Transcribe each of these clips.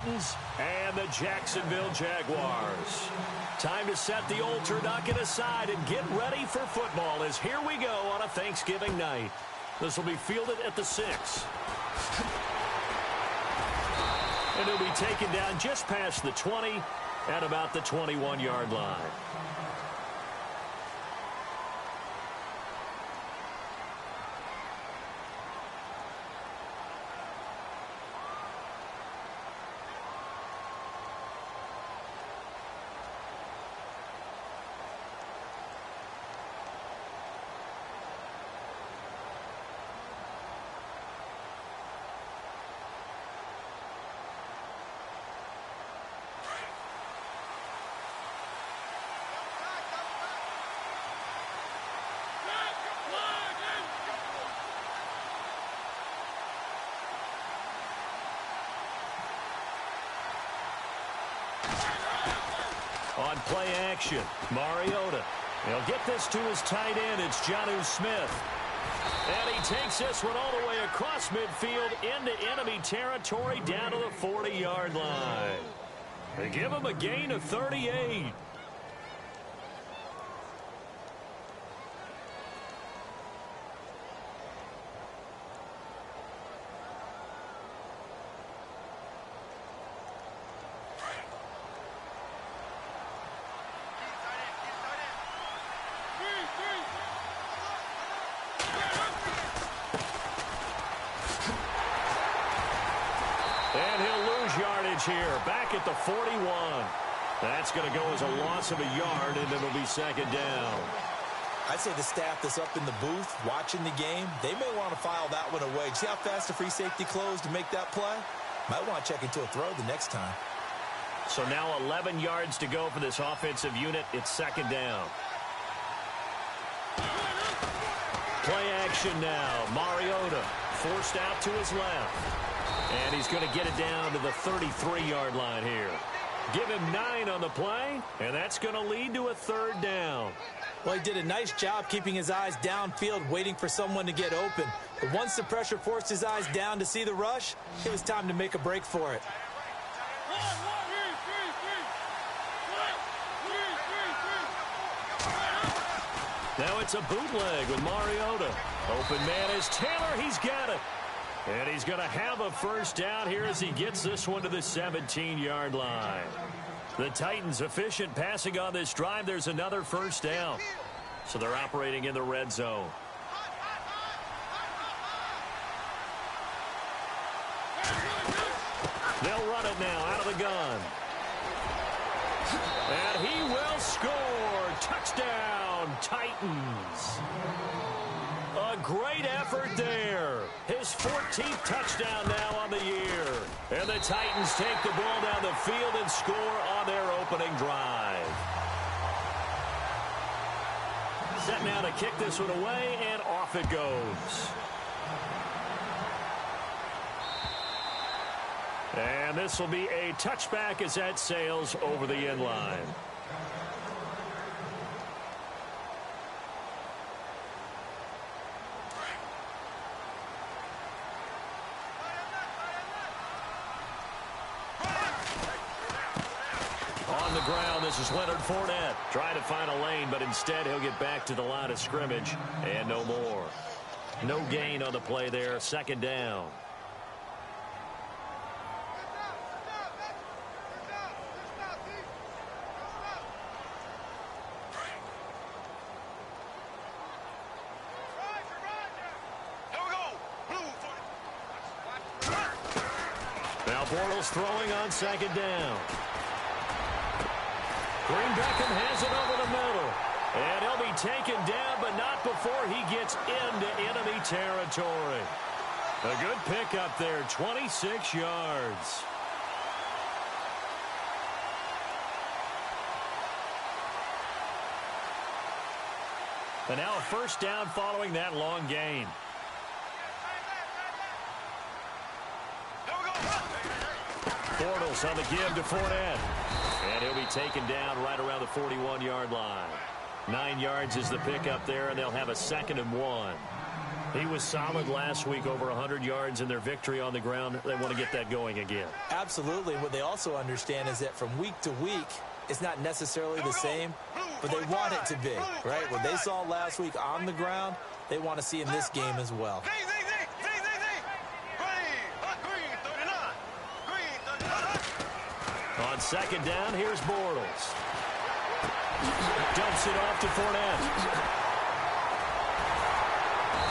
Titans and the Jacksonville Jaguars. Time to set the old turducken aside and get ready for football as here we go on a Thanksgiving night. This will be fielded at the 6. And he'll be taken down just past the 20 at about the 21-yard line. On play action, Mariota. He'll get this to his tight end. It's Jonnu Smith. And he takes this one all the way across midfield into enemy territory down to the 40-yard line. They give him a gain of 38. And he'll lose yardage here, back at the 41. That's going to go as a loss of a yard, and it'll be second down. I'd say the staff that's up in the booth watching the game, they may want to file that one away. See how fast the free safety closed to make that play? Might want to check into a throw the next time. So now 11 yards to go for this offensive unit. It's second down. Play action now. Mariota forced out to his left. And he's going to get it down to the 33-yard line here. Give him 9 on the play, and that's going to lead to a third down. Well, he did a nice job keeping his eyes downfield, waiting for someone to get open. But once the pressure forced his eyes down to see the rush, it was time to make a break for it. Now it's a bootleg with Mariota. Open man is Taylor. He's got it. And he's going to have a first down here as he gets this one to the 17-yard line. The Titans efficient passing on this drive. There's another first down. So they're operating in the red zone. They'll run it now out of the gun. And he will score. Touchdown, Titans. A great effort there. His 14th touchdown now on the year. And the Titans take the ball down the field and score on their opening drive. Set now to kick this one away, and off it goes. And this will be a touchback as that sails over the end line. On the ground, this is Leonard Fournette trying to find a lane, but instead he'll get back to the line of scrimmage and no more. No gain on the play there, second down. Now Bortles throwing on second down. Green Beckham has it over the middle. And he'll be taken down, but not before he gets into enemy territory. A good pickup there, 26 yards. And now a first down following that long gain. Bortles on the give to Fournette. And he'll be taken down right around the 41-yard line. 9 yards is the pickup there, and they'll have a 2nd and 1. He was solid last week, over 100 yards in their victory on the ground. They want to get that going again. Absolutely. What they also understand is that from week to week, it's not necessarily the same, but they want it to be, right? What they saw last week on the ground, they want to see in this game as well. On second down, here's Bortles. Dumps it off to Fournette.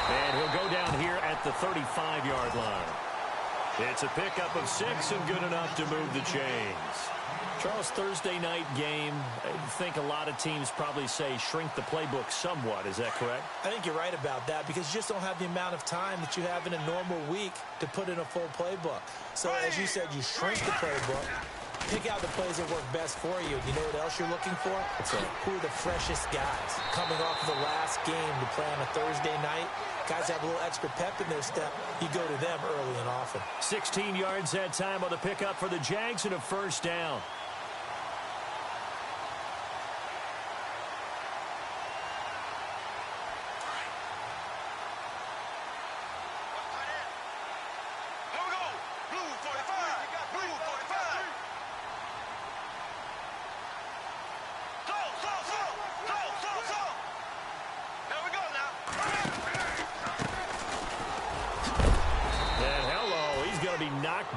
And he'll go down here at the 35-yard line. It's a pickup of 6 and good enough to move the chains. Charles, Thursday night game, I think a lot of teams probably say shrink the playbook somewhat. Is that correct? I think you're right about that because you just don't have the amount of time that you have in a normal week to put in a full playbook. So as you said, you shrink the playbook. Pick out the plays that work best for you. You know what else you're looking for? Who are the freshest guys coming off of the last game to play on a Thursday night? Guys have a little extra pep in their step. You go to them early and often. 16 yards that time on the pickup for the Jags and a first down.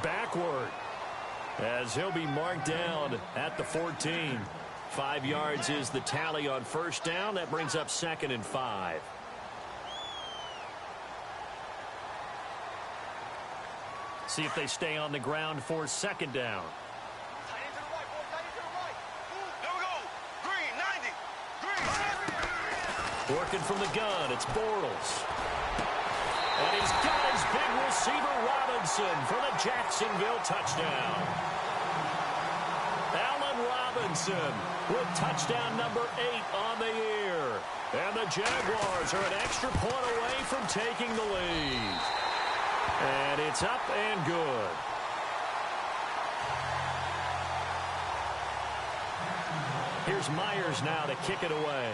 Backward as he'll be marked down at the 14. 5 yards is the tally on first down. That brings up 2nd and 5. See if they stay on the ground for 2nd down. Working from the gun, it's Bortles. And he's got his big receiver, Robinson, for the Jacksonville touchdown. Allen Robinson with touchdown number 8 on the year. And the Jaguars are an extra point away from taking the lead. And it's up and good. Here's Myers now to kick it away.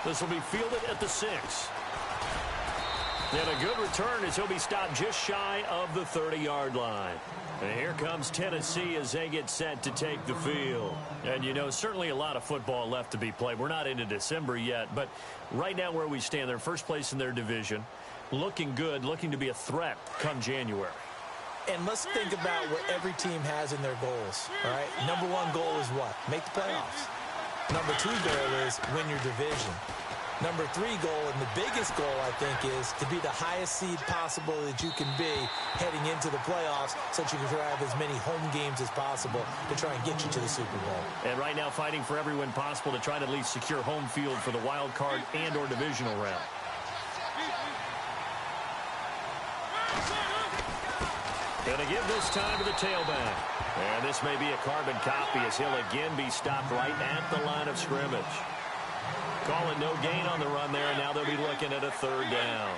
This will be fielded at the 6. And a good return as he'll be stopped just shy of the 30-yard line. And here comes Tennessee as they get set to take the field. And, you know, certainly a lot of football left to be played. We're not into December yet, but right now where we stand, they're first place in their division. Looking good, looking to be a threat come January. And let's think about what every team has in their goals, all right? Number 1 goal is what? Make the playoffs. Number 2 goal is win your division. Number 3 goal, and the biggest goal, I think, is to be the highest seed possible that you can be heading into the playoffs so that you can have as many home games as possible to try and get you to the Super Bowl. And right now fighting for every win possible to try to at least secure home field for the wild card and or divisional round. Going to give this time to the tailback. And this may be a carbon copy as he'll again be stopped right at the line of scrimmage. Calling no gain on the run there, and now they'll be looking at a 3rd down.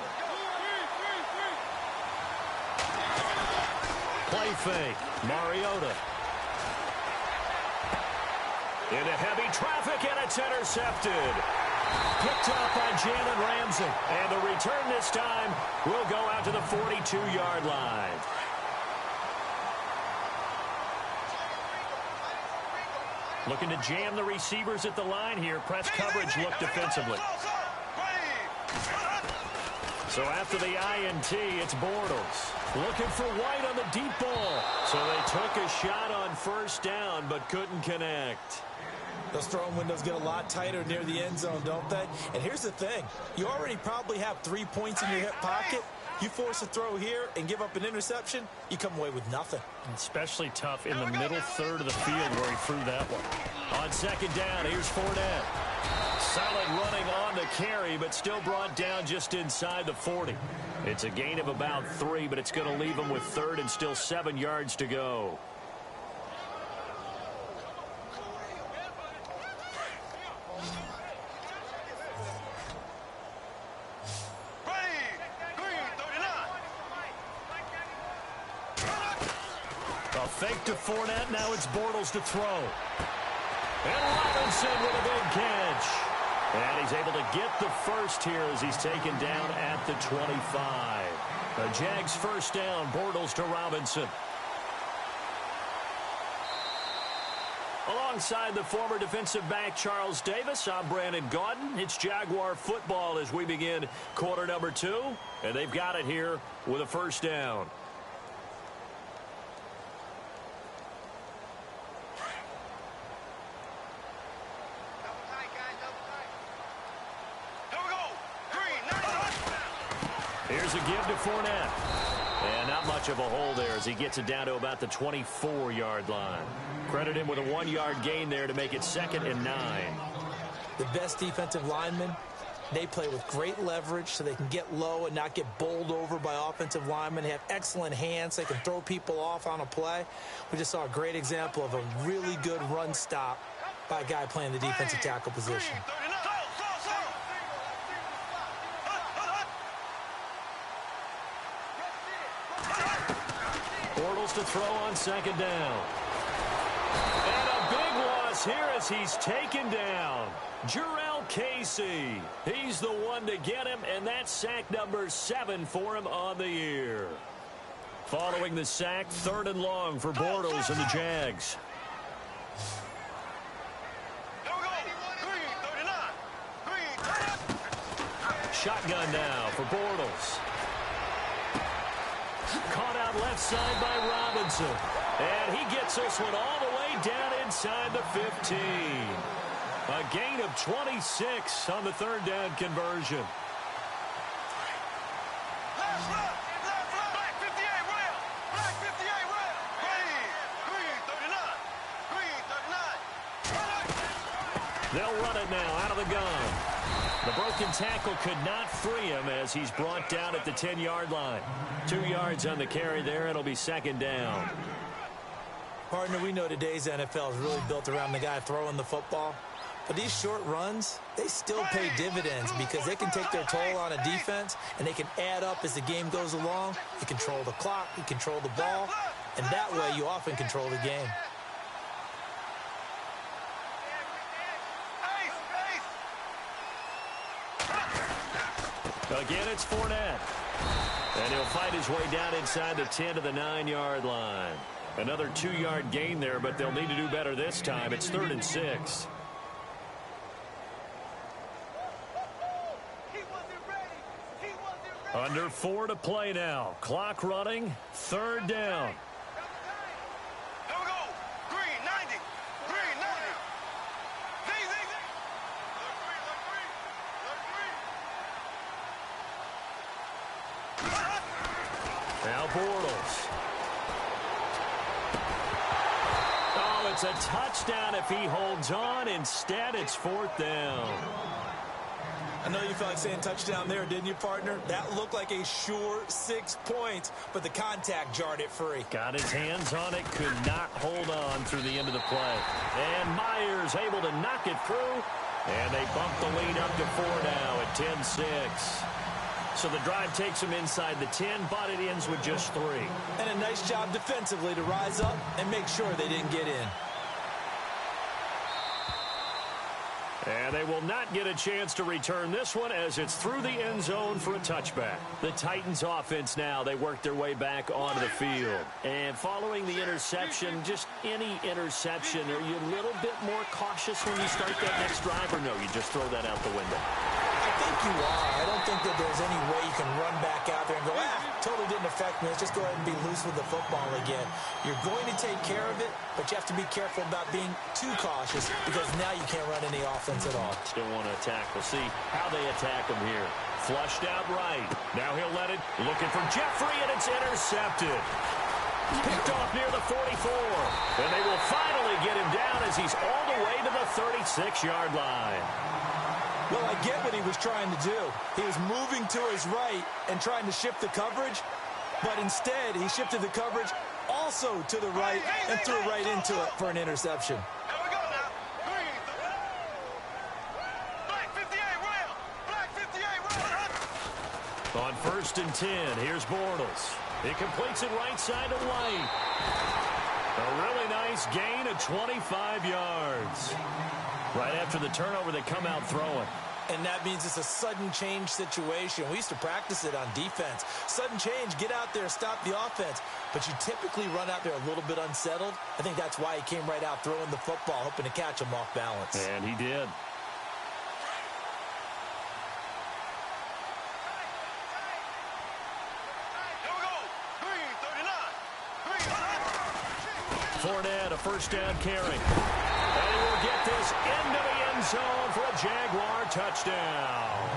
Play fake. Mariota. Into heavy traffic, and it's intercepted. Picked up by Jalen Ramsey. And the return this time will go out to the 42-yard line. Looking to jam the receivers at the line here. Press coverage look defensively. So after the INT, it's Bortles. Looking for White on the deep ball. So they took a shot on first down, but couldn't connect. Those throwing windows get a lot tighter near the end zone, don't they? And here's the thing. You already probably have 3 points in your hip pocket. You force a throw here and give up an interception, you come away with nothing. Especially tough in the middle third of the field where he threw that one. On second down, here's Fournette. Solid running on the carry, but still brought down just inside the 40. It's a gain of about 3, but it's going to leave him with 3rd and still 7 yards to go. Fake to Fournette. Now it's Bortles to throw. And Robinson with a big catch. And he's able to get the first here as he's taken down at the 25. The Jags first down, Bortles to Robinson. Alongside the former defensive back Charles Davis, I'm Brandon Gaudin. It's Jaguar football as we begin quarter number 2. And they've got it here with a first down. Here's a give to Fournette. And not much of a hole there as he gets it down to about the 24-yard line. Credit him with a 1-yard gain there to make it 2nd and 9. The best defensive linemen, they play with great leverage so they can get low and not get bowled over by offensive linemen. They have excellent hands. They can throw people off on a play. We just saw a great example of a really good run stop by a guy playing the defensive tackle position. Bortles to throw on 2nd down. And a big loss here as he's taken down. Jarrell Casey. He's the one to get him, and that's sack number 7 for him on the year. Following the sack, 3rd and long for Bortles and the Jags. Shotgun now for Bortles. Caught out left side by Robinson. And he gets this one all the way down inside the 15. A gain of 26 on the 3rd down conversion. Black 58 rail. Black 58 rail. Green 39. They'll run it now out of the gun. The broken tackle could not free him as he's brought down at the 10-yard line. 2 yards on the carry there. It'll be 2nd down. Partner, we know today's NFL is really built around the guy throwing the football. But these short runs, they still pay dividends because they can take their toll on a defense and they can add up as the game goes along. You control the clock, you control the ball, and that way you often control the game. Again, it's Fournette. And he'll fight his way down inside the 10 to the 9-yard line. Another 2-yard gain there, but they'll need to do better this time. It's 3rd and 6. Under 4 to play now. Clock running. 3rd down. Here we go. Green 90. Green 90. Now Bortles. Oh, it's a touchdown if he holds on. Instead, it's 4th down. I know you felt like saying touchdown there, didn't you, partner? That looked like a sure 6 points, but the contact jarred it free. Got his hands on it, could not hold on through the end of the play. And Myers able to knock it through, and they bump the lead up to 4 now at 10-6. So the drive takes them inside the 10, but it ends with just 3. And a nice job defensively to rise up and make sure they didn't get in. And they will not get a chance to return this one as it's through the end zone for a touchback. The Titans offense now, they work their way back onto the field. And following the interception, just any interception, are you a little bit more cautious when you start that next drive, or no, you just throw that out the window? I think you are. I don't think that there's any way you can run back out there and go, totally didn't affect me. Let's just go ahead and be loose with the football again. You're going to take care of it, but you have to be careful about being too cautious because now you can't run any offense at all. Still want to attack. We'll see how they attack him here. Flushed out right. Now he'll let it. Looking for Jeffrey, and it's intercepted. Picked off near the 44. And they will finally get him down as he's all the way to the 36-yard line. Well, I get what he was trying to do. He was moving to his right and trying to shift the coverage, but instead he shifted the coverage also to the right and threw right into it for an interception. Here we go now. Green. Black 58 rail. Black 58 rail. On 1st and 10, here's Bortles. He completes it right side to White. A really nice gain of 25 yards. Right after the turnover, they come out throwing. And that means it's a sudden change situation. We used to practice it on defense. Sudden change, get out there, stop the offense. But you typically run out there a little bit unsettled. I think that's why he came right out throwing the football, hoping to catch him off balance. And he did. Fournette, a first down carry. And he will get this into the end zone for a Jaguar touchdown.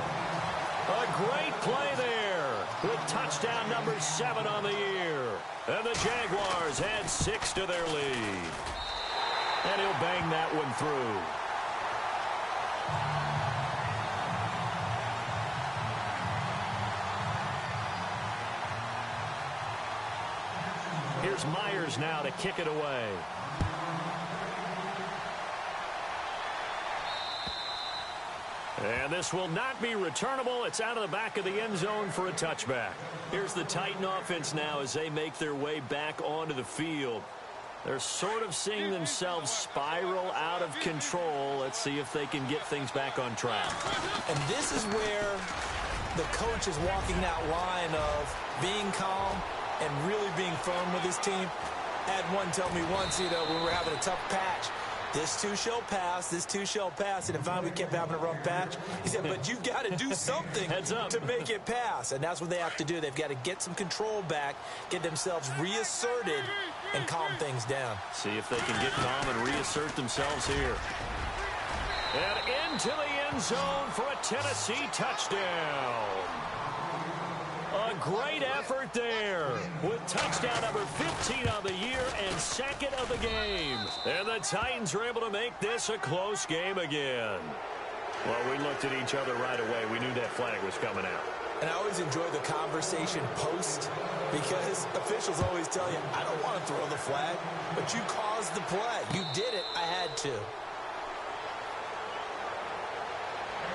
A great play there with touchdown number 7 on the year. And the Jaguars add 6 to their lead. And he'll bang that one through. Here's Myers now to kick it away. And this will not be returnable. It's out of the back of the end zone for a touchback. Here's the Titan offense now as they make their way back onto the field. They're sort of seeing themselves spiral out of control. Let's see if they can get things back on track. And this is where the coach is walking that line of being calm and really being firm with his team. I had one tell me once, when we were having a tough patch, this too shall pass, this too shall pass. And finally we kept having a rough patch. He said, but you've got to do something to make it pass. And that's what they have to do. They've got to get some control back, get themselves reasserted, and calm things down. See if they can get calm and reassert themselves here. And into the end zone for a Tennessee touchdown. A great effort there with touchdown number 15 on the year and 2nd of the game. And the Titans are able to make this a close game again. Well, we looked at each other right away. We knew that flag was coming out. And I always enjoy the conversation post because officials always tell you, I don't want to throw the flag, but you caused the play. You did it. I had to.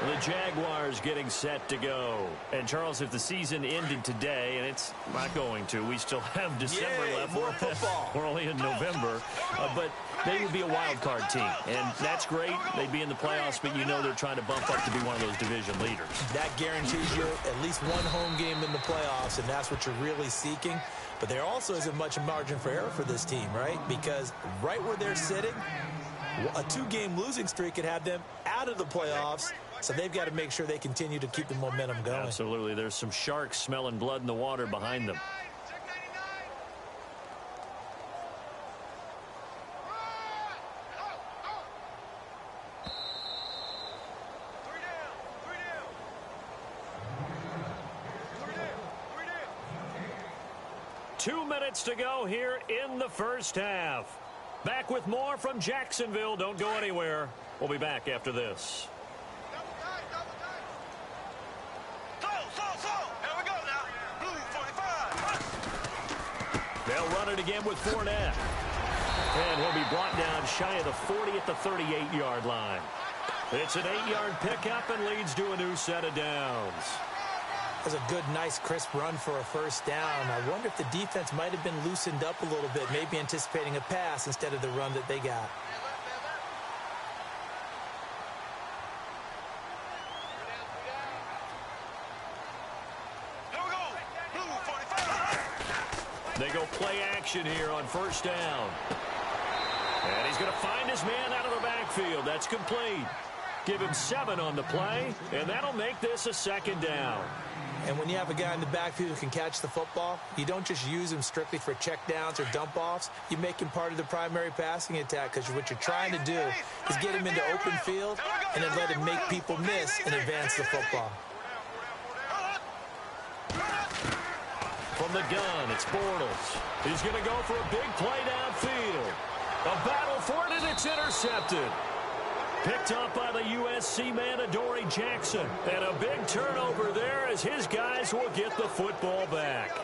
The Jaguars getting set to go. And, Charles, if the season ended today, and it's not going to, we still have December left. More football. We're only in November. But they would be a wild card team. And that's great. They'd be in the playoffs, but you know they're trying to bump up to be one of those division leaders. That guarantees you at least one home game in the playoffs, and that's what you're really seeking. But there also isn't much margin for error for this team, right? Because right where they're sitting, a 2-game losing streak could have them out of the playoffs. So they've got to make sure they continue to keep the momentum going. Absolutely. There's some sharks smelling blood in the water behind them. Two minutes to go here in the first half. Back with more from Jacksonville. Don't go anywhere. We'll be back after this. They'll run it again with Fournette. And he'll be brought down shy of the 40 at the 38-yard line. It's an 8-yard pickup and leads to a new set of downs. That was a good, nice, crisp run for a first down. I wonder if the defense might have been loosened up a little bit, maybe anticipating a pass instead of the run that they got. They go play action here on first down. And he's going to find his man out of the backfield. That's complete. Give him 7 on the play, and that'll make this a second down. And when you have a guy in the backfield who can catch the football, you don't just use him strictly for checkdowns or dump-offs. You make him part of the primary passing attack because what you're trying to do is get him into open field and then let him make people miss and advance the football. From the gun, it's Bortles. He's going to go for a big play downfield. A battle for it, and it's intercepted. Picked up by the USC man, Adoree Jackson. And a big turnover there as his guys will get the football back.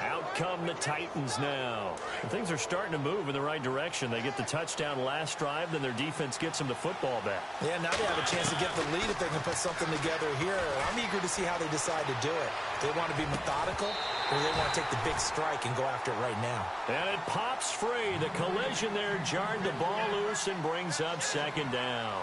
Out come the Titans now. And things are starting to move in the right direction. They get the touchdown last drive, then their defense gets them the football back. Yeah, now they have a chance to get the lead if they can put something together here. I'm eager to see how they decide to do it. Do they want to be methodical, or do they want to take the big strike and go after it right now? And it pops free. The collision there jarred the ball loose and brings up second down.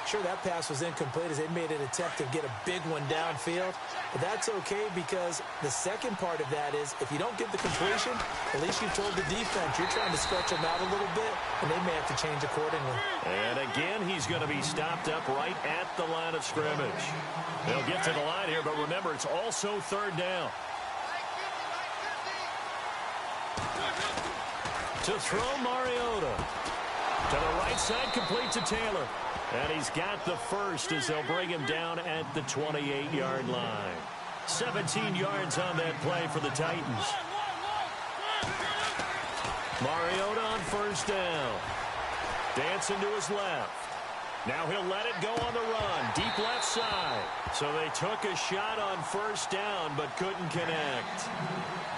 Sure, that pass was incomplete as they made an attempt to get a big one downfield. But that's okay because the second part of that is if you don't get the completion, at least you've told the defense you're trying to stretch them out a little bit, and they may have to change accordingly. And again, he's going to be stopped up right at the line of scrimmage. They'll get to the line here, but remember, it's also third down. To throw Mariota. To the right side, complete to Taylor. And he's got the first as they'll bring him down at the 28-yard line. 17 yards on that play for the Titans. Mariota on first down. Dancing to his left. Now he'll let it go on the run. Deep left side. So they took a shot on first down but couldn't connect.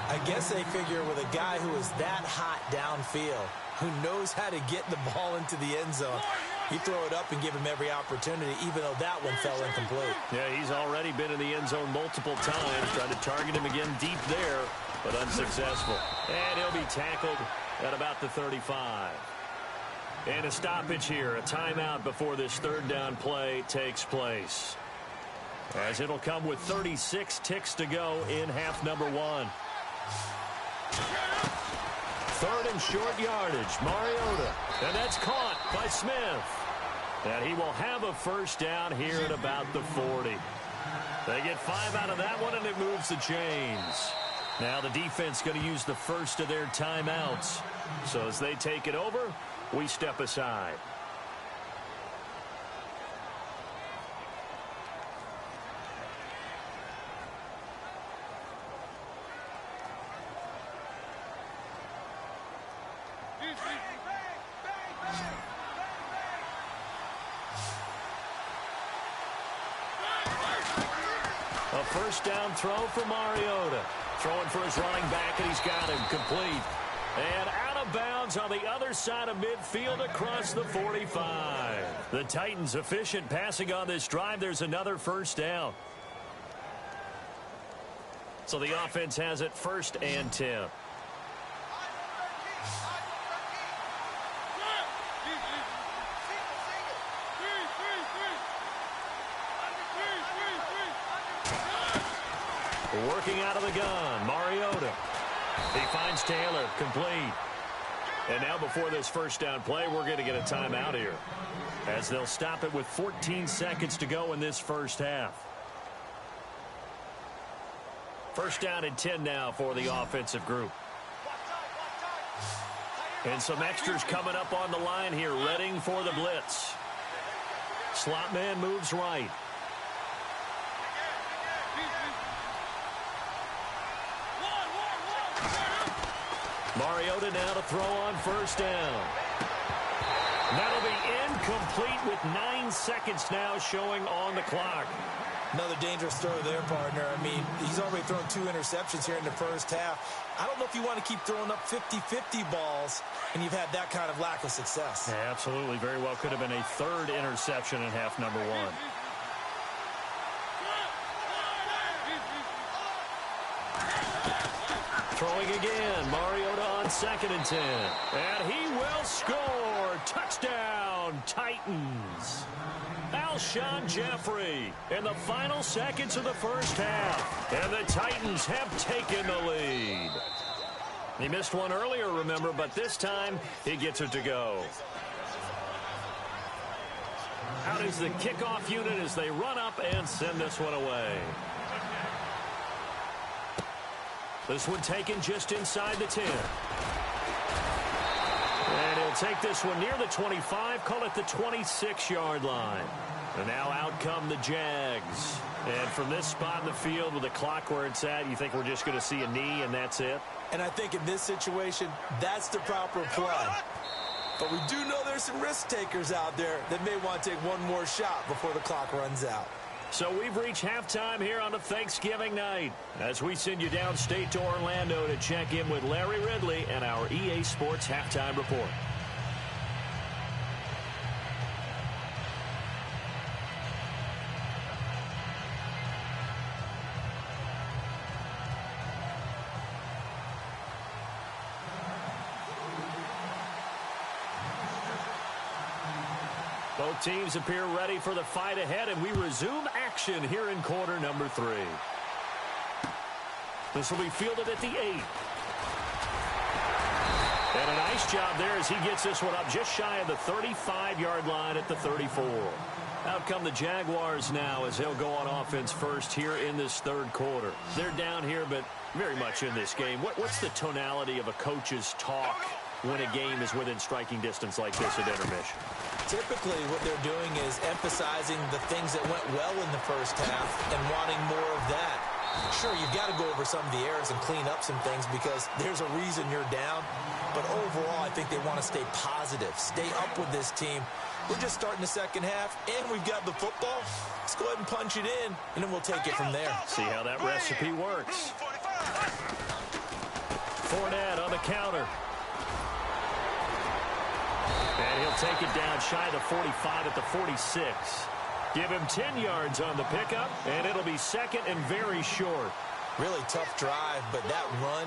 I guess they figure with a guy who is that hot downfield, who knows how to get the ball into the end zone, you throw it up and give him every opportunity, even though that one fell incomplete. Yeah, he's already been in the end zone multiple times. Tried to target him again deep there, but unsuccessful. And he'll be tackled at about the 35. And a stoppage here, a timeout before this third down play takes place. As it'll come with 36 ticks to go in half number one. Third and short yardage, Mariota. And that's caught by Smith. And he will have a first down here at about the 40. They get 5 out of that one, and it moves the chains. Now the defense going to use the first of their timeouts. So as they take it over, we step aside. A first down throw for Mariota. Throwing for his running back, and he's got him complete. And out of bounds on the other side of midfield across the 45. The Titans efficient passing on this drive. There's another first down. So the offense has it first and 10. Working out of the gun, Mariota. He finds Taylor, complete. And now before this first down play, we're going to get a timeout here, as they'll stop it with 14 seconds to go in this first half. First down and 10 now for the offensive group. And some extras coming up on the line here, readying for the blitz. Slot man moves right. Mariota now to throw on first down. That'll be incomplete with 9 seconds now showing on the clock. Another dangerous throw there, partner. I mean, he's already thrown 2 interceptions here in the first half. I don't know if you want to keep throwing up 50-50 balls, and you've had that kind of lack of success. Yeah, absolutely. Very well could have been a third interception in half number one. Throwing again, Mariota on second and 10. And he will score. Touchdown, Titans. Alshon Jeffrey in the final seconds of the first half. And the Titans have taken the lead. He missed one earlier, remember, but this time he gets it to go. Out is the kickoff unit as they run up and send this one away. This one taken just inside the 10. And he'll take this one near the 25, call it the 26-yard line. And now out come the Jags. And from this spot in the field with the clock where it's at, you think we're just going to see a knee and that's it? And I think in this situation, that's the proper play. But we do know there's some risk takers out there that may want to take one more shot before the clock runs out. So we've reached halftime here on a Thanksgiving night as we send you downstate to Orlando to check in with Larry Ridley and our EA Sports Halftime Report. Both teams appear ready for the fight ahead, and we resume action here in quarter number 3. This will be fielded at the 8. And a nice job there as he gets this one up just shy of the 35-yard line at the 34. Out come the Jaguars now as they'll go on offense first here in this third quarter. They're down here, but very much in this game. What's the tonality of a coach's talk when a game is within striking distance like this at intermission? Typically, what they're doing is emphasizing the things that went well in the first half and wanting more of that. Sure, you've got to go over some of the errors and clean up some things because there's a reason you're down. But overall, I think they want to stay positive, stay up with this team. We're just starting the second half, and we've got the football. Let's go ahead and punch it in, and then we'll take it from there. See how that recipe works. Fournette on the counter. And he'll take it down shy of the 45 at the 46. Give him 10 yards on the pickup, and it'll be second and very short. Really tough drive, but that run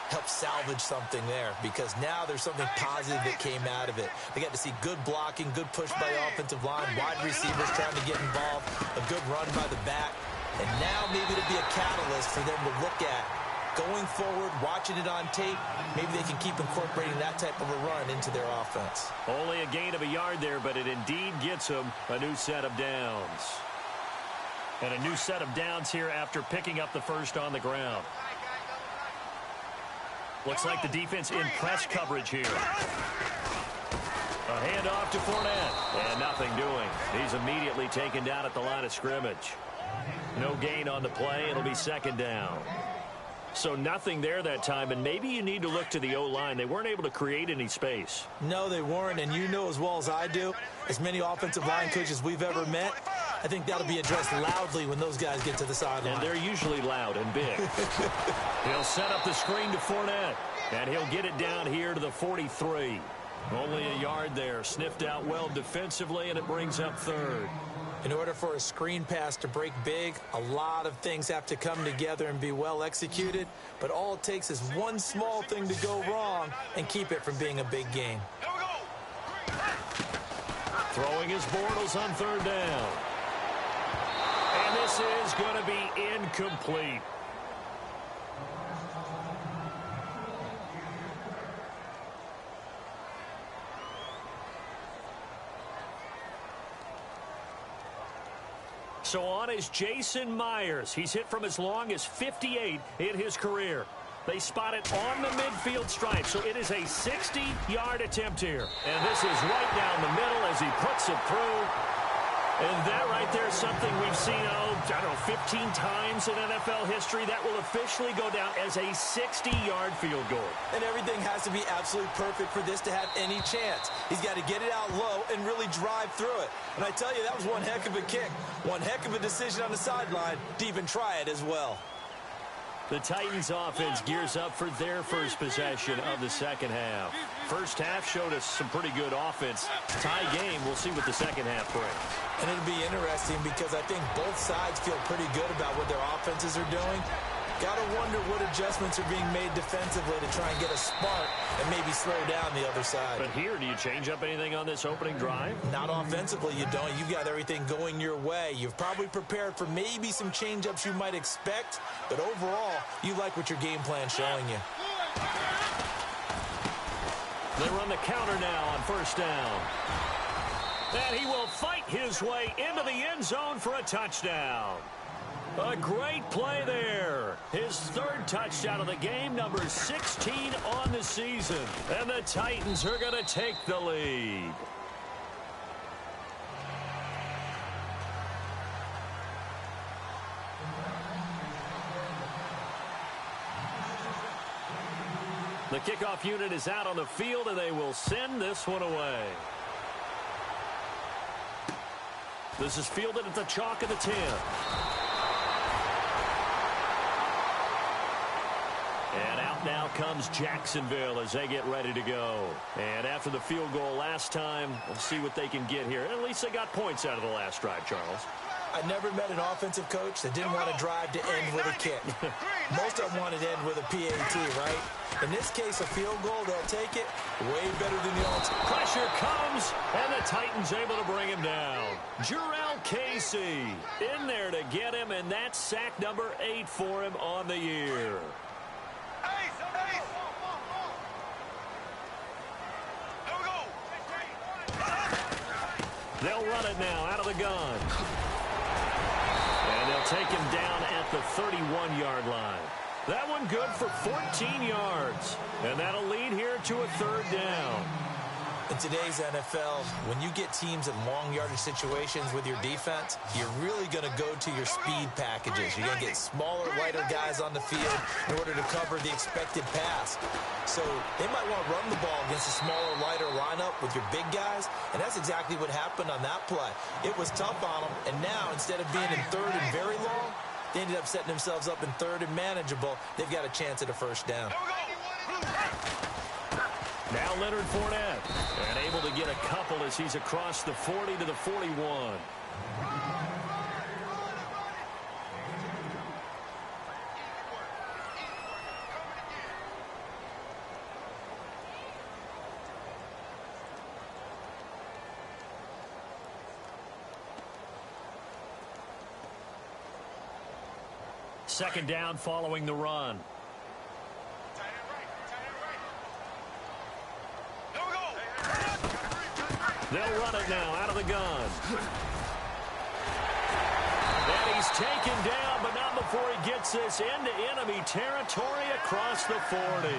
helped salvage something there because now there's something positive that came out of it. They got to see good blocking, good push by the offensive line, wide receivers trying to get involved, a good run by the back, and now maybe to be a catalyst for them to look at going forward, watching it on tape. Maybe they can keep incorporating that type of a run into their offense. Only a gain of a yard there, but it indeed gets them a new set of downs. And a new set of downs here after picking up the first on the ground. Looks like the defense in press coverage here. A handoff to Fournette. And nothing doing. He's immediately taken down at the line of scrimmage. No gain on the play. It'll be second down. So nothing there that time, and maybe you need to look to the O-line. They weren't able to create any space. No, they weren't, and you know as well as I do, as many offensive line coaches we've ever met, I think that'll be addressed loudly when those guys get to the sideline. And they're usually loud and big. He'll set up the screen to Fournette, and he'll get it down here to the 43. Only a yard there, sniffed out well defensively, and it brings up third. In order for a screen pass to break big, a lot of things have to come together and be well executed, but all it takes is one small thing to go wrong and keep it from being a big game. Throwing his Bortles on third down. And this is going to be incomplete. So on is Jason Myers. He's hit from as long as 58 in his career. They spot it on the midfield stripe, so it is a 60-yard attempt here. And this is right down the middle as he puts it through. And that right there is something we've seen, I don't know, 15 times in NFL history. That will officially go down as a 60-yard field goal. And everything has to be absolutely perfect for this to have any chance. He's got to get it out low and really drive through it. And I tell you, that was one heck of a kick. One heck of a decision on the sideline to even try it as well. The Titans offense gears up for their first possession of the second half. First half showed us some pretty good offense. Tie game, we'll see what the second half brings. And it'll be interesting because I think both sides feel pretty good about what their offenses are doing. Got to wonder what adjustments are being made defensively to try and get a spark and maybe slow down the other side. But here, do you change up anything on this opening drive? Not offensively, you don't. You've got everything going your way. You've probably prepared for maybe some change-ups you might expect, but overall, you like what your game plan's showing you. They run the counter now on first down. And he will fight his way into the end zone for a touchdown. A great play there. His third touchdown of the game, number 16 on the season. And the Titans are going to take the lead. The kickoff unit is out on the field, and they will send this one away. This is fielded at the chalk of the 10. And out now comes Jacksonville as they get ready to go. And after the field goal last time, we'll see what they can get here. At least they got points out of the last drive, Charles. I never met an offensive coach that didn't want to drive to end with a kick. Most of them wanted to end with a PAT, right? In this case, a field goal, they'll take it way better than the alternative. Pressure comes, and the Titans able to bring him down. Jarrell Casey in there to get him, and that's sack number 8 for him on the year. They'll run it now out of the gun. And they'll take him down at the 31-yard line. That one good for 14 yards. And that'll lead here to a 3rd down. In today's NFL, when you get teams in long yardage situations with your defense, you're really going to go to your speed packages. You're going to get smaller, lighter guys on the field in order to cover the expected pass. So they might want to run the ball against a smaller, lighter lineup with your big guys, and that's exactly what happened on that play. It was tough on them, and now instead of being in 3rd and very long, they ended up setting themselves up in 3rd and manageable. They've got a chance at a 1st down. Now Leonard Fournette, and able to get a couple as he's across the 40 to the 41. Second down following the run. They'll run it now out of the gun. And he's taken down, but not before he gets this into enemy territory across the 40.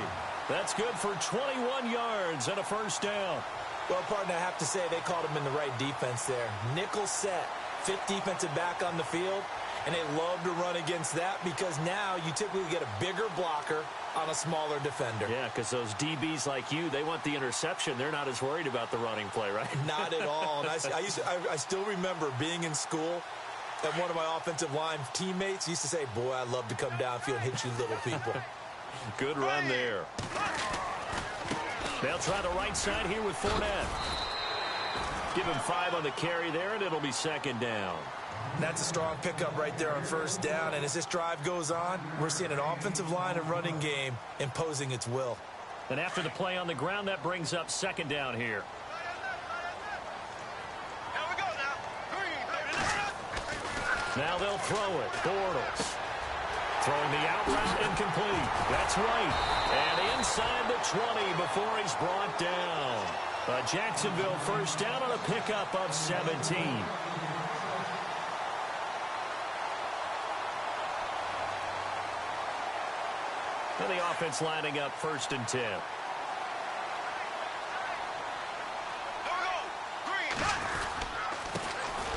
That's good for 21 yards and a 1st down. Well, partner, I have to say they called him in the right defense there. Nickel set, 5th defensive back on the field. And they love to run against that because now you typically get a bigger blocker on a smaller defender. Yeah, because those DBs like you, they want the interception. They're not as worried about the running play, right? Not at all. And I still remember being in school, and one of my offensive line teammates used to say, boy, I'd love to come downfield and hit you little people. Good run there. They'll try the right side here with Fournette. Give him 5 on the carry there, and it'll be 2nd down. That's a strong pickup right there on 1st down. And as this drive goes on, we're seeing an offensive line and running game imposing its will. And after the play on the ground, that brings up 2nd down here. Now they'll throw it. Bortles. Throwing the out route incomplete. That's right. And inside the 20 before he's brought down. A Jacksonville 1st down on a pickup of 17. And the offense lining up 1st and 10.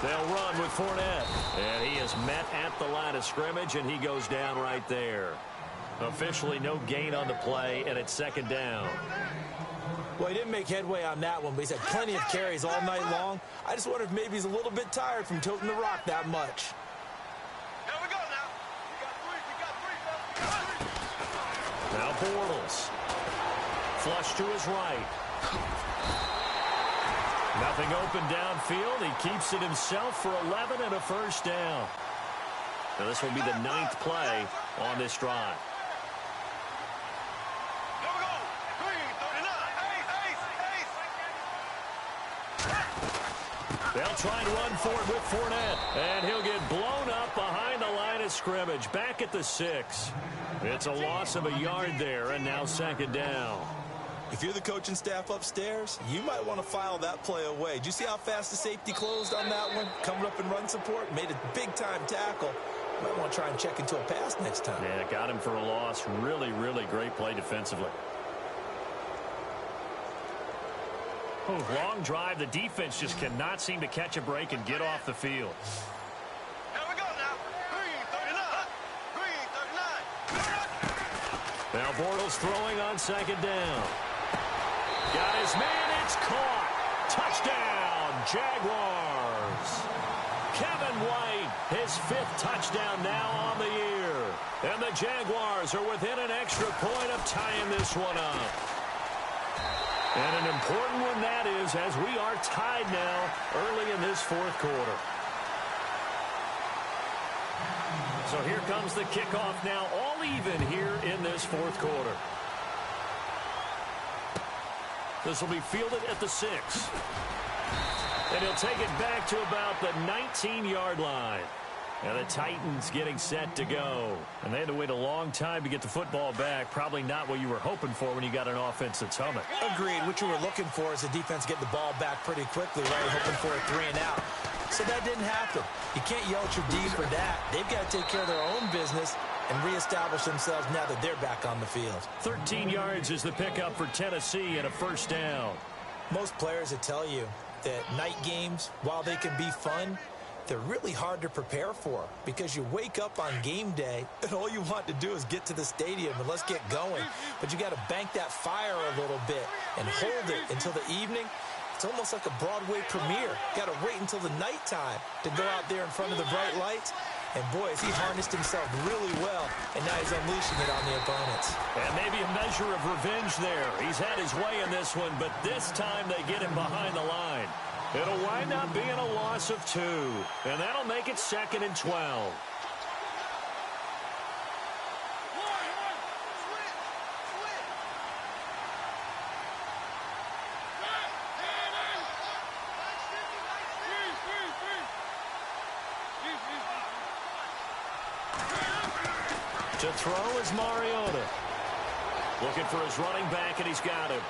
They'll run with Fournette. And he is met at the line of scrimmage, and he goes down right there. Officially no gain on the play, and it's 2nd down. Well, he didn't make headway on that one, but he's had plenty of carries all night long. I just wonder if maybe he's a little bit tired from tilting the rock that much. Now Bortles. Flush to his right. Nothing open downfield. He keeps it himself for 11 and a 1st down. Now this will be the 9th play on this drive. They'll try and run for it with Fournette. And he'll get blown up behind the line of scrimmage. Back at the 6. It's a loss of a yard there, and now 2nd down. If you're the coaching staff upstairs, you might want to file that play away. Did you see how fast the safety closed on that one? Coming up in run support, made a big-time tackle. Might want to try and check into a pass next time. Yeah, got him for a loss. Really, really great play defensively. Oh, long drive. The defense just cannot seem to catch a break and get off the field. Now Bortles throwing on 2nd down. Got his man. It's caught. Touchdown, Jaguars. Kevin White, his 5th touchdown now on the year. And the Jaguars are within an extra point of tying this one up. And an important one that is, as we are tied now early in this 4th quarter. So here comes the kickoff now, all even here in this fourth quarter. This will be fielded at the 6. And he'll take it back to about the 19-yard line. And the Titans getting set to go. And they had to wait a long time to get the football back. Probably not what you were hoping for when you got an offense that's humming. Agreed. What you were looking for is the defense getting the ball back pretty quickly, right? Hoping for a 3 and out. So that didn't happen. You can't yell at your D for that. They've got to take care of their own business and reestablish themselves now that they're back on the field. 13 yards is the pickup for Tennessee and a first down. Most players will tell you that night games, while they can be fun, they're really hard to prepare for because you wake up on game day and all you want to do is get to the stadium and let's get going. But you got to bank that fire a little bit and hold it until the evening. It's almost like a Broadway premiere. Got to wait until the nighttime to go out there in front of the bright lights. And boy, has he harnessed himself really well, and now he's unleashing it on the opponents. And maybe a measure of revenge there. He's had his way in this one, but this time they get him behind the line. It'll wind up being a loss of 2, and that'll make it 2nd and 12. To throw is Mariota. Looking for his running back, and he's got him.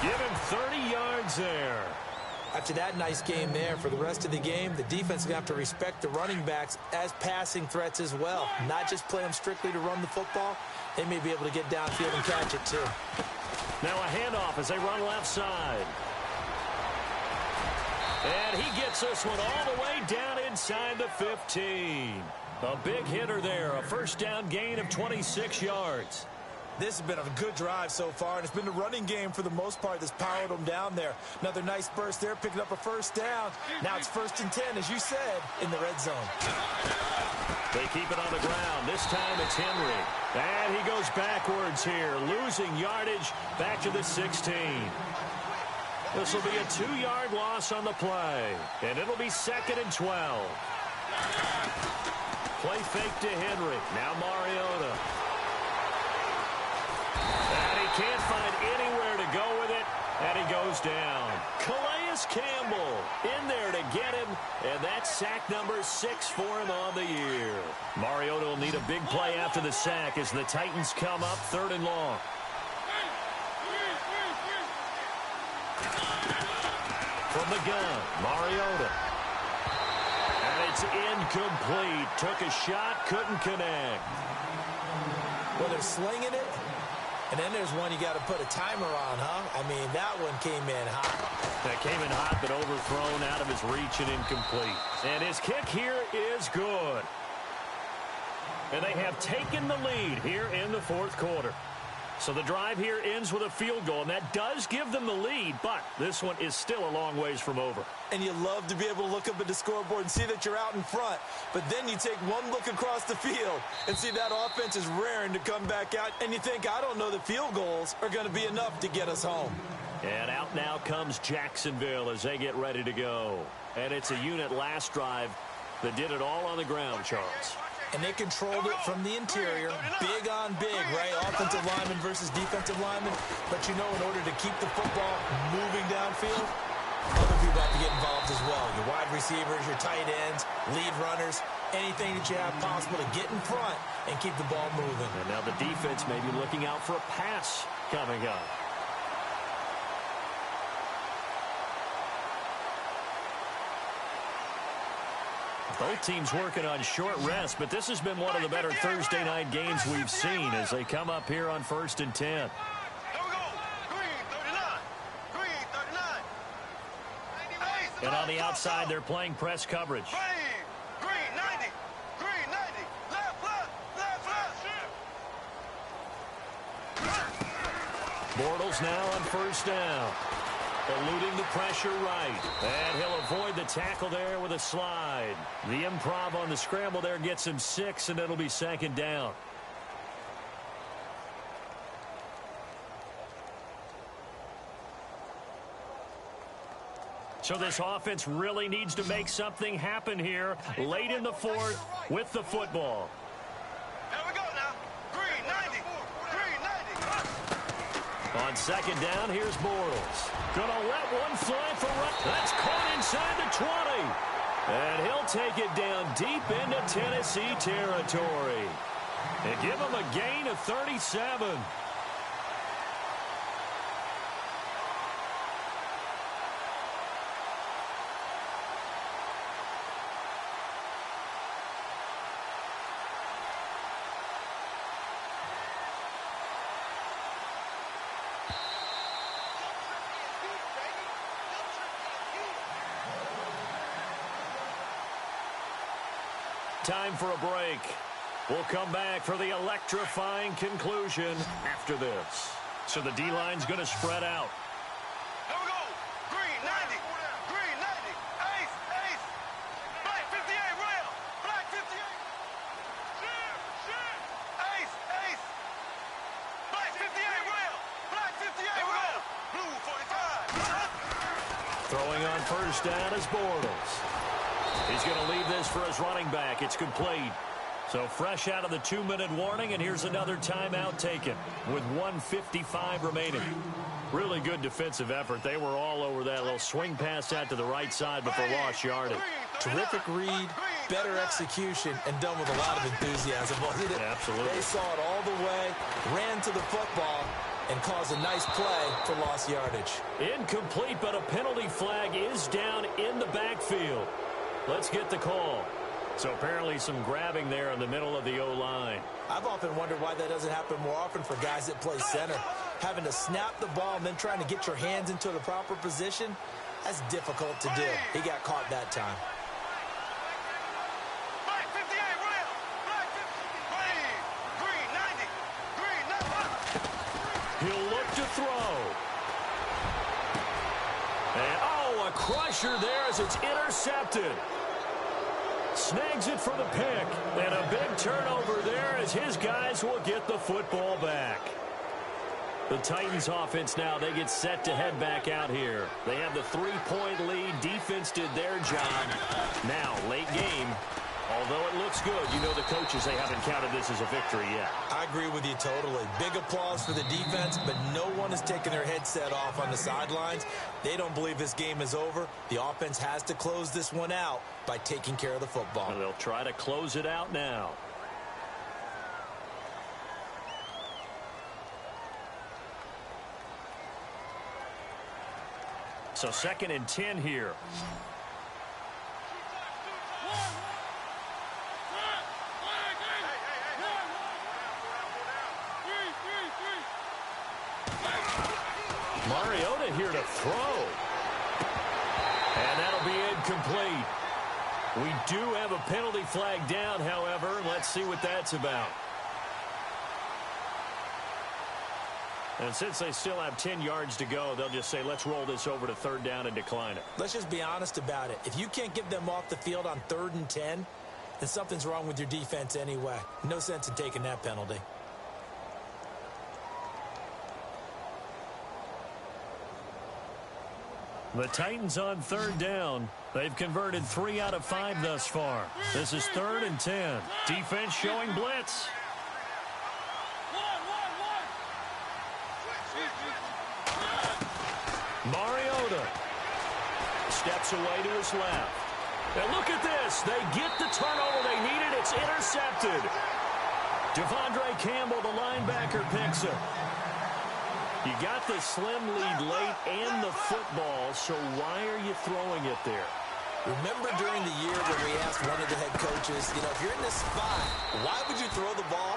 Give him 30 yards there. After that nice game there, for the rest of the game, the defense is going to have to respect the running backs as passing threats as well. Not just play them strictly to run the football. They may be able to get downfield and catch it too. Now a handoff as they run left side. And he gets this one all the way down inside the 15. A big hitter there, a first down gain of 26 yards. This has been a good drive so far, and it's been the running game for the most part that's powered them down there. Another nice burst there, picking up a first down. Now it's 1st and 10, as you said, in the red zone. They keep it on the ground. This time it's Henry. And he goes backwards here, losing yardage back to the 16. This will be a 2-yard loss on the play, and it'll be 2nd and 12. Play fake to Henry. Now Mariota. And he can't find anywhere to go with it, and he goes down. Calais Campbell in there to get him, and that's sack number 6 for him on the year. Mariota will need a big play after the sack as the Titans come up 3rd and long. From the gun, Mariota. And it's incomplete. Took a shot, couldn't connect. Well, they're slinging it. And then there's one you got to put a timer on, huh? I mean, that one came in hot. That came in hot, but overthrown out of his reach and incomplete. And his kick here is good. And they have taken the lead here in the 4th quarter. So the drive here ends with a field goal, and that does give them the lead, but this one is still a long ways from over. And you love to be able to look up at the scoreboard and see that you're out in front. But then you take one look across the field and see that offense is raring to come back out, and you think, I don't know that field goals are going to be enough to get us home. And out now comes Jacksonville as they get ready to go. And it's a unit last drive that did it all on the ground, Charles. And they controlled it from the interior, big on big, right? Offensive lineman versus defensive lineman. But you know, in order to keep the football moving downfield, other people have to get involved as well. Your wide receivers, your tight ends, lead runners, anything that you have possible to get in front and keep the ball moving. And now the defense may be looking out for a pass coming up. Both teams working on short rest, but this has been one of the better Thursday night games we've seen as they come up here on 1st and 10. Here we go. Green 39. Green 39. And on the outside, they're playing press coverage. Green 90. Green 90. Left, left, left. Bortles now on 1st down. Eluding the pressure right. And he'll avoid the tackle there with a slide. The improv on the scramble there gets him 6, and it'll be 2nd down. So this offense really needs to make something happen here late in the fourth with the football. Here we go now. Green 90. Green 90. On second down, here's Bortles. Gonna let one fly for right. That's caught inside the 20. And he'll take it down deep into Tennessee territory. And give him a gain of 37. Time for a break. We'll come back for the electrifying conclusion after this. So the D-line's going to spread out. Here we go. Green 90. Green 90. Ace. Ace. Black 58 rail. Black 58. Ace. Ace. Black 58 rail. Black 58 rail. Blue 45. Throwing on first down is Bortles. He's going to leave this for his running back. It's complete. So fresh out of the 2-minute warning, and here's another timeout taken with 1:55 remaining. Really good defensive effort. They were all over that little swing pass out to the right side, but they lost yardage. Terrific read, better execution, and done with a lot of enthusiasm, wasn't it? Absolutely. They saw it all the way, ran to the football, and caused a nice play for lost yardage. Incomplete, but a penalty flag is down in the backfield. Let's get the call. So apparently some grabbing there in the middle of the O-line. I've often wondered why that doesn't happen more often for guys that play center. Having to snap the ball and then trying to get your hands into the proper position, that's difficult to do. He got caught that time. Black 58 rail. Black 50. Green 90. Green 90. He'll look to throw. And, oh, a crusher there as it's intercepted. Snags it for the pick. And a big turnover there as his guys will get the football back. The Titans offense now, they get set to head back out here. They have the 3-point lead. Defense did their job. Now, late game, although it looks good, you know the coaches, they haven't counted this as a victory yet. I agree with you totally. Big applause for the defense, but no one is taking their headset off on the sidelines. They don't believe this game is over. The offense has to close this one out by taking care of the football. And they'll try to close it out now. So 2nd and 10 here. Mariota here to throw. And that'll be incomplete. We do have a penalty flag down, however. Let's see what that's about. And since they still have 10 yards to go, they'll just say, let's roll this over to 3rd down and decline it. Let's just be honest about it. If you can't get them off the field on 3rd and 10, then something's wrong with your defense anyway. No sense in taking that penalty. The Titans on 3rd down. They've converted 3 out of 5 thus far. This is 3rd and 10. Defense showing blitz. Mariota steps away to his left. And look at this. They get the turnover they needed. It's intercepted. Devondre Campbell, the linebacker, picks it. You got the slim lead late and the football, so why are you throwing it there? Remember during the year when we asked one of the head coaches, you know, if you're in this spot, why would you throw the ball?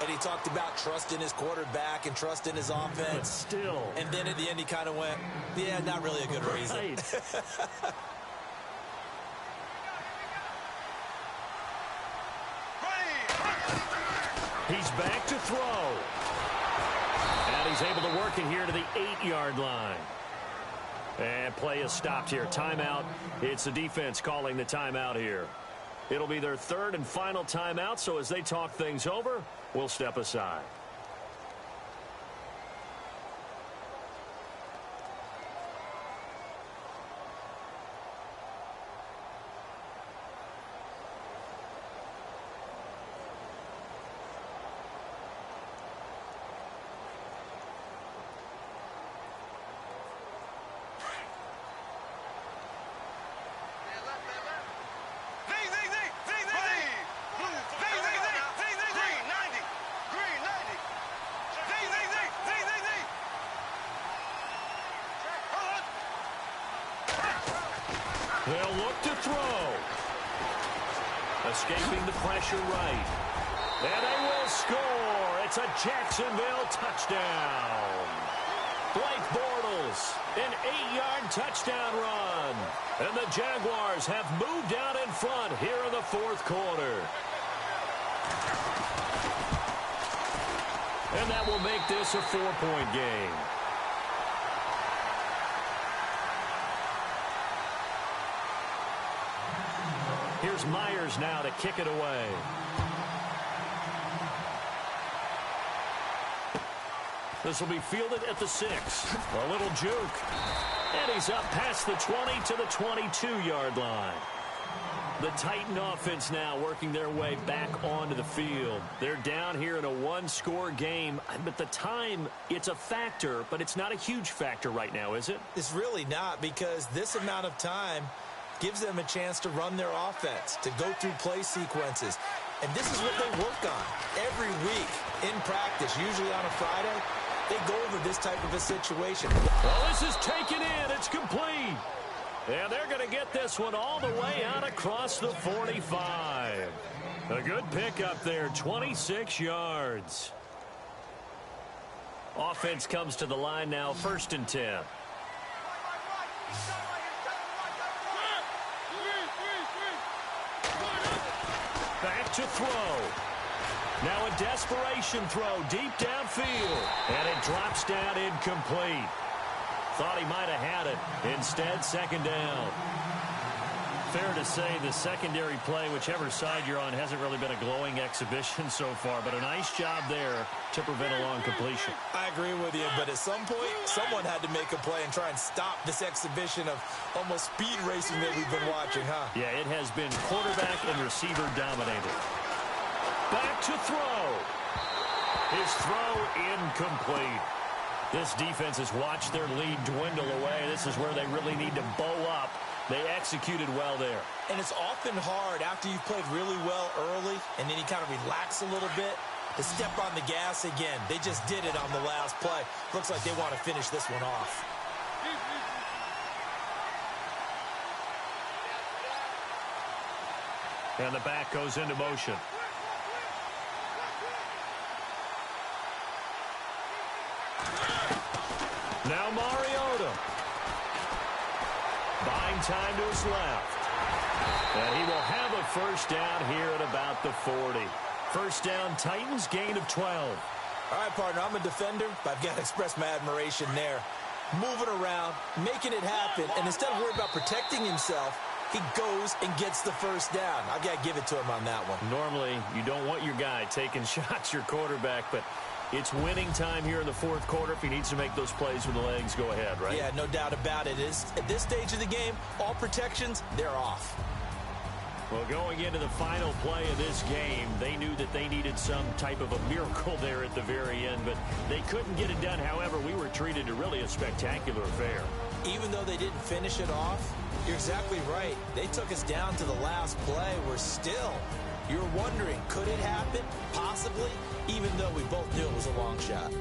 And he talked about trust in his quarterback and trust in his offense. But still. And then at the end he kind of went, yeah, not really a good reason. Right. He's back to throw. And he's able to work it here to the 8-yard line. And play is stopped here. Timeout. It's the defense calling the timeout here. It'll be their 3rd and final timeout, so as they talk things over, we'll step aside. They'll look to throw. Escaping the pressure right. And they will score. It's a Jacksonville touchdown. Blake Bortles, an 8-yard touchdown run. And the Jaguars have moved out in front here in the fourth quarter. And that will make this a 4-point game. Here's Myers now to kick it away. This will be fielded at the 6. A little juke. And he's up past the 20 to the 22-yard line. The Titan offense now working their way back onto the field. They're down here in a one-score game. But the time, it's a factor, but it's not a huge factor right now, is it? It's really not, because this amount of time gives them a chance to run their offense, to go through play sequences. And this is what they work on every week in practice, usually on a Friday. They go over this type of a situation. Well, this is taken in. It's complete. And they're going to get this one all the way out across the 45. A good pickup there, 26 yards. Offense comes to the line now, 1st and 10. Back to throw. Now a desperation throw deep downfield. And it drops down incomplete. Thought he might have had it. Instead, 2nd down. Fair to say the secondary play, whichever side you're on, hasn't really been a glowing exhibition so far. But a nice job there to prevent a long completion. I agree with you, but at some point, someone had to make a play and try and stop this exhibition of almost speed racing that we've been watching, huh? Yeah, it has been quarterback and receiver dominated. Back to throw. His throw incomplete. This defense has watched their lead dwindle away. This is where they really need to bow up. They executed well there. And it's often hard after you've played really well early and then you kind of relax a little bit to step on the gas again. They just did it on the last play. Looks like they want to finish this one off. And the back goes into motion. Now Mariota. Buying time to his left. And he will have a 1st down here at about the 40. 1st down, Titans, gain of 12. All right, partner, I'm a defender, but I've got to express my admiration there. Moving around, making it happen, and instead of worrying about protecting himself, he goes and gets the 1st down. I've got to give it to him on that one. Normally, you don't want your guy taking shots, your quarterback, but it's winning time here in the 4th quarter. If he needs to make those plays with the legs, go ahead, right? Yeah, no doubt about it. At this stage of the game, all protections, they're off. Well, going into the final play of this game, they knew that they needed some type of a miracle there at the very end, but they couldn't get it done. However, we were treated to really a spectacular affair. Even though they didn't finish it off, you're exactly right. They took us down to the last play. You're wondering, could it happen? Possibly, even though we both knew it was a long shot.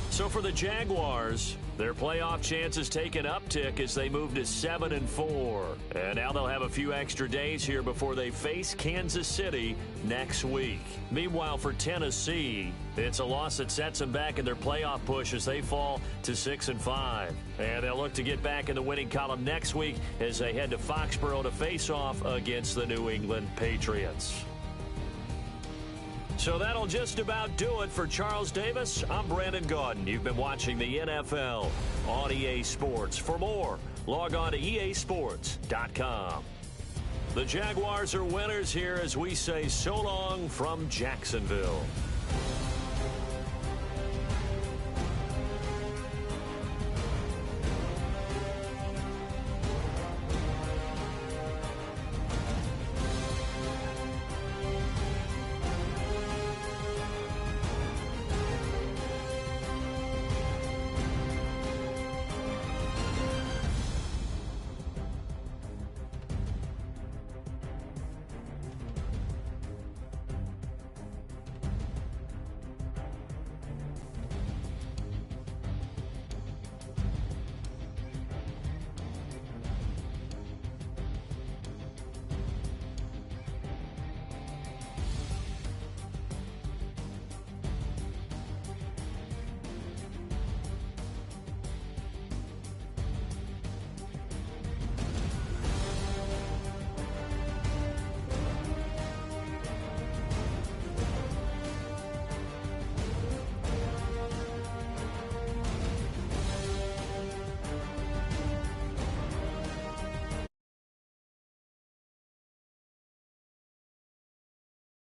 So for the Jaguars, their playoff chances take an uptick as they move to 7-4. And now they'll have a few extra days here before they face Kansas City next week. Meanwhile, for Tennessee, it's a loss that sets them back in their playoff push as they fall to 6-5. And they'll look to get back in the winning column next week as they head to Foxborough to face off against the New England Patriots. So that'll just about do it for Charles Davis. I'm Brandon Gaudin. You've been watching the NFL on EA Sports. For more, log on to easports.com. The Jaguars are winners here as we say so long from Jacksonville.